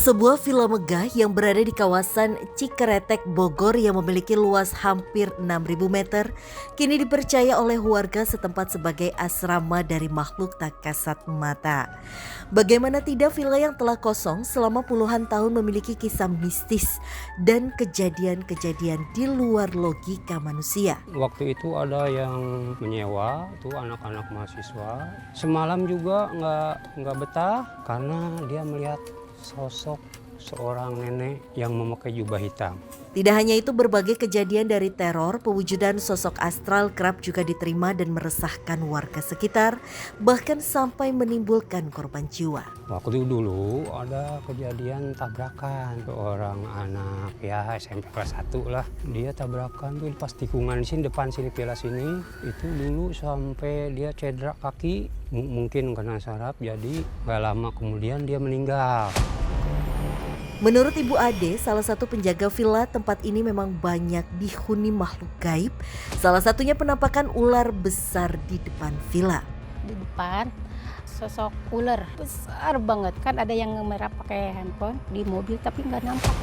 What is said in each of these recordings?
Sebuah villa megah yang berada di kawasan Cikeretek, Bogor yang memiliki luas hampir 6.000 meter kini dipercaya oleh warga setempat sebagai asrama dari makhluk tak kasat mata. Bagaimana tidak, villa yang telah kosong selama puluhan tahun memiliki kisah mistis dan kejadian-kejadian di luar logika manusia. Waktu itu ada yang menyewa, tuh anak-anak mahasiswa. Semalam juga nggak betah karena dia melihat sosok seorang nenek yang memakai jubah hitam. Tidak hanya itu, berbagai kejadian dari teror, pewujudan sosok astral kerap juga diterima dan meresahkan warga sekitar, bahkan sampai menimbulkan korban jiwa. Waktu dulu ada kejadian tabrakan seorang anak ya SMP kelas 1 lah. Dia tabrakan tuh pas tikungan di sini depan sini villa sini. Itu dulu sampai dia cedera kaki, mungkin kena saraf, jadi gak lama kemudian dia meninggal. Menurut Ibu Ade, salah satu penjaga villa tempat ini memang banyak dihuni makhluk gaib. Salah satunya penampakan ular besar di depan villa. Di depan sosok ular besar banget, kan ada yang ngemerap pakai handphone di mobil tapi nggak nampak.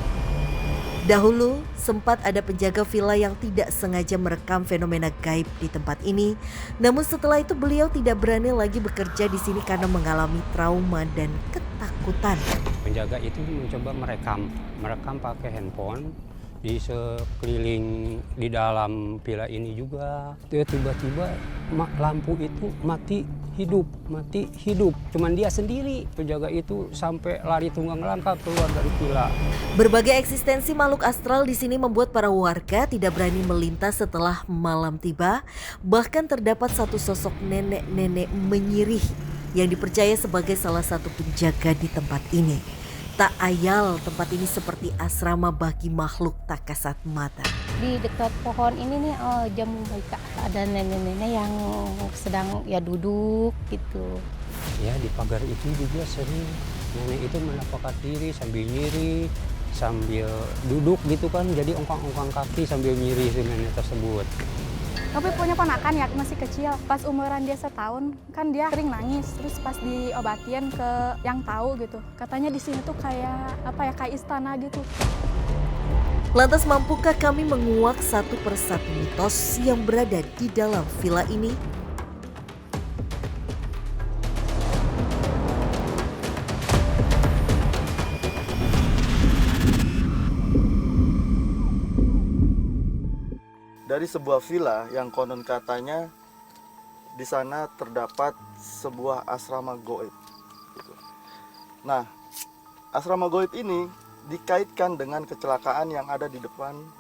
Dahulu sempat ada penjaga villa yang tidak sengaja merekam fenomena gaib di tempat ini. Namun setelah itu beliau tidak berani lagi bekerja di sini karena mengalami trauma dan ketakutan. Penjaga itu mencoba merekam pakai handphone di sekeliling di dalam villa ini juga. Tiba-tiba lampu itu mati hidup. Cuman dia sendiri. Penjaga itu sampai lari tunggang langkah keluar dari villa. Berbagai eksistensi makhluk astral di sini membuat para warga tidak berani melintas setelah malam tiba. Bahkan terdapat satu sosok nenek-nenek menyirih yang dipercaya sebagai salah satu penjaga di tempat ini. Tak ayal tempat ini seperti asrama bagi makhluk tak kasat mata. Di dekat pohon ini nih jamu baika, ada nenek-nenek yang sedang ya duduk gitu. Ya di pagar itu juga sering nenek itu menampakkan diri sambil nyiri, sambil duduk gitu kan, jadi ongkang-ongkang kaki sambil nyiri si nenek tersebut. Tapi punya ponakan ya, masih kecil. Pas umuran dia setahun, kan dia sering nangis. Terus pas diobatin ke yang tahu gitu, katanya di sini tuh kayak kayak istana gitu. Lantas mampukah kami menguak satu persatu mitos yang berada di dalam villa ini? Dari sebuah villa yang konon katanya di sana terdapat sebuah asrama goib. Nah, asrama goib ini dikaitkan dengan kecelakaan yang ada di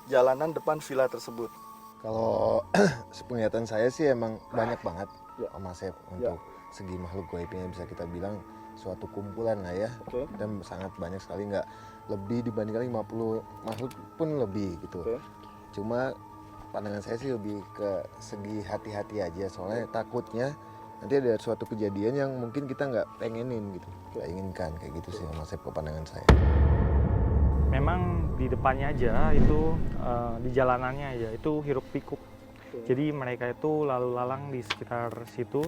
jalanan depan villa tersebut. Kalau sepenglihatan saya sih emang banyak banget Mas Sep untuk segi makhluk goib ini, bisa kita bilang suatu kumpulan lah ya. Dan sangat banyak sekali, nggak lebih dibandingkan 50 makhluk pun lebih gitu. Cuma pandangan saya sih lebih ke segi hati-hati aja, soalnya takutnya nanti ada suatu kejadian yang mungkin kita nggak pengenin gitu, nggak inginkan, kayak gitu sih Mas Sep pandangan saya. Memang di depannya aja itu, di jalanannya aja itu hiruk pikuk. Jadi mereka itu lalu lalang di sekitar situ,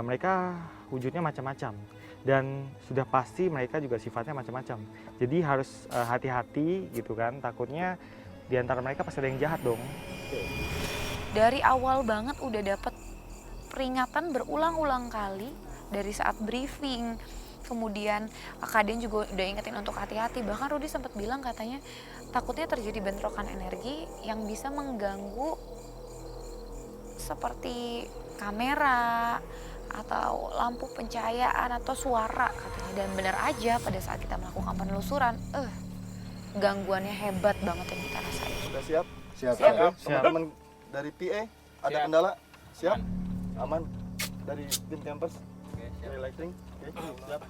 mereka wujudnya macam-macam. Dan sudah pasti mereka juga sifatnya macam-macam. Jadi harus hati-hati gitu kan, takutnya di antara mereka pasti ada yang jahat dong. Dari awal banget udah dapet peringatan berulang-ulang kali dari saat briefing. Kemudian Kak Den juga udah ingetin untuk hati-hati. Bahkan Rudy sempat bilang katanya takutnya terjadi bentrokan energi yang bisa mengganggu seperti kamera atau lampu pencahayaan atau suara katanya. Dan benar aja pada saat kita melakukan penelusuran, gangguannya hebat banget yang kita rasain. Sudah siap? Siap. Teman-teman dari PA ada kendala? Siap? Aman? Dari tim campers? Lighting? Siap?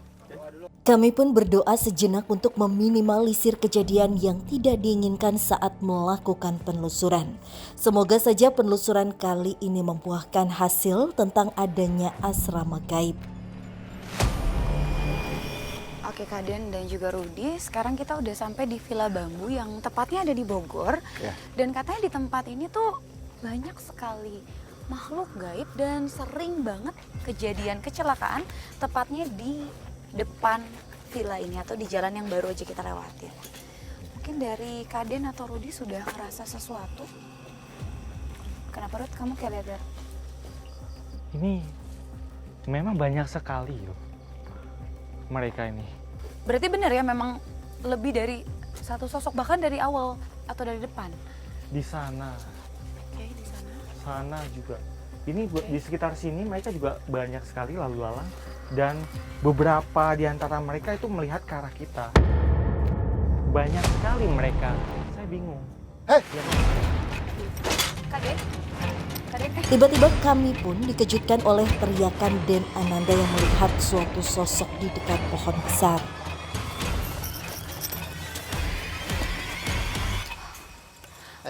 Kami pun berdoa sejenak untuk meminimalisir kejadian yang tidak diinginkan saat melakukan penelusuran. Semoga saja penelusuran kali ini membuahkan hasil tentang adanya asrama gaib. Oke Kak Den dan juga Rudy, sekarang kita udah sampai di Villa Bambu yang tepatnya ada di Bogor. Dan katanya di tempat ini tuh banyak sekali makhluk gaib dan sering banget kejadian kecelakaan tepatnya di depan villa ini atau di jalan yang baru aja kita lewatin. Mungkin dari Kaden atau Rudi sudah ngerasa sesuatu. Kenapa Rud, kamu kayak lihat? Ini memang banyak sekali loh mereka ini. Berarti benar ya memang lebih dari satu sosok, bahkan dari awal atau dari depan? Di sana, Oke, di sana. sana juga. Ini di sekitar sini mereka juga banyak sekali lalu lalang dan beberapa di antara mereka itu melihat ke arah kita. Banyak sekali mereka. Saya bingung. Hei! Kaden? Kaden, Tiba-tiba kami pun dikejutkan oleh teriakan Den Ananda yang melihat suatu sosok di dekat pohon besar.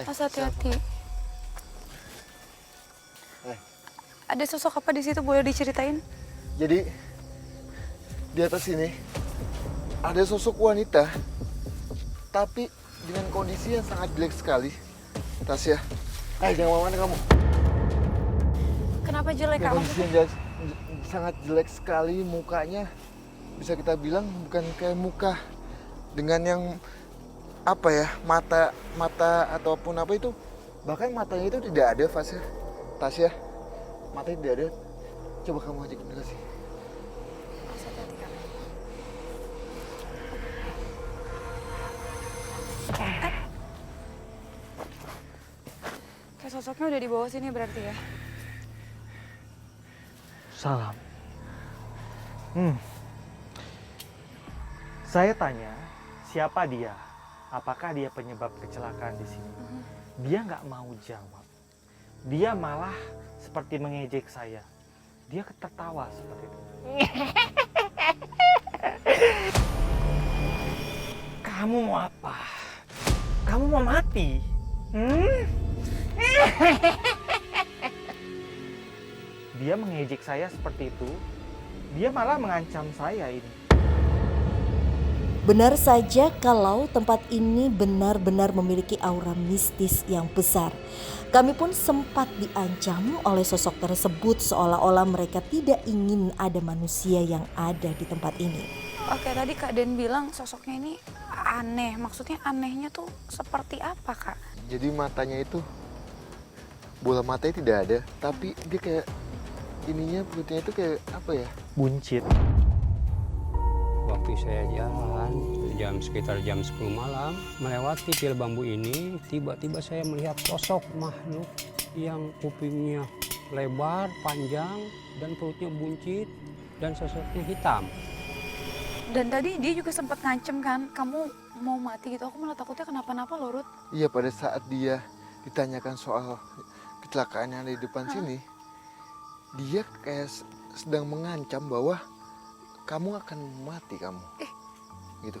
Mas hati-hati. Ada sosok apa di situ, boleh diceritain? Jadi di atas sini ada sosok wanita, tapi dengan kondisi yang sangat jelek sekali. Tasya, jangan kemana kamu. Kenapa jelek Dengan kamu? kondisi yang sangat jelek sekali, mukanya bisa kita bilang bukan kayak muka dengan yang apa ya, mata ataupun apa itu, bahkan matanya itu tidak ada, Tasya, matanya tidak ada. Coba kamu ajak komunikasi. Mas hati-hati kamu. Kayak sosoknya udah di bawah sini berarti ya? Salam. Saya tanya, siapa dia? Apakah dia penyebab kecelakaan di sini? Dia nggak mau jawab. Dia malah seperti mengejek saya. Dia tertawa seperti itu. Kamu mau apa? Kamu mau mati? Dia mengejek saya seperti itu. Dia malah mengancam saya ini. Benar saja kalau tempat ini benar-benar memiliki aura mistis yang besar. Kami pun sempat diancam oleh sosok tersebut seolah-olah mereka tidak ingin ada manusia yang ada di tempat ini. Oke, tadi Kak Den bilang sosoknya ini aneh. Maksudnya anehnya tuh seperti apa, Kak? Jadi matanya itu, bola matanya tidak ada, tapi dia kayak ininya, perutnya itu kayak apa ya? Buncit. Waktu saya jalan sekitar jam 10 malam melewati pil bambu ini, tiba-tiba saya melihat sosok makhluk yang kupingnya lebar, panjang, dan perutnya buncit, dan sosoknya hitam. Dan tadi dia juga sempat ngancem kan, kamu mau mati gitu. Aku malah takutnya kenapa-napa loh, Ruth. Iya, pada saat dia ditanyakan soal kecelakaan yang ada di depan sini, dia kayak sedang mengancam bahwa kamu akan mati kamu. Gitu.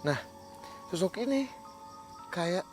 Nah, sosok ini kayak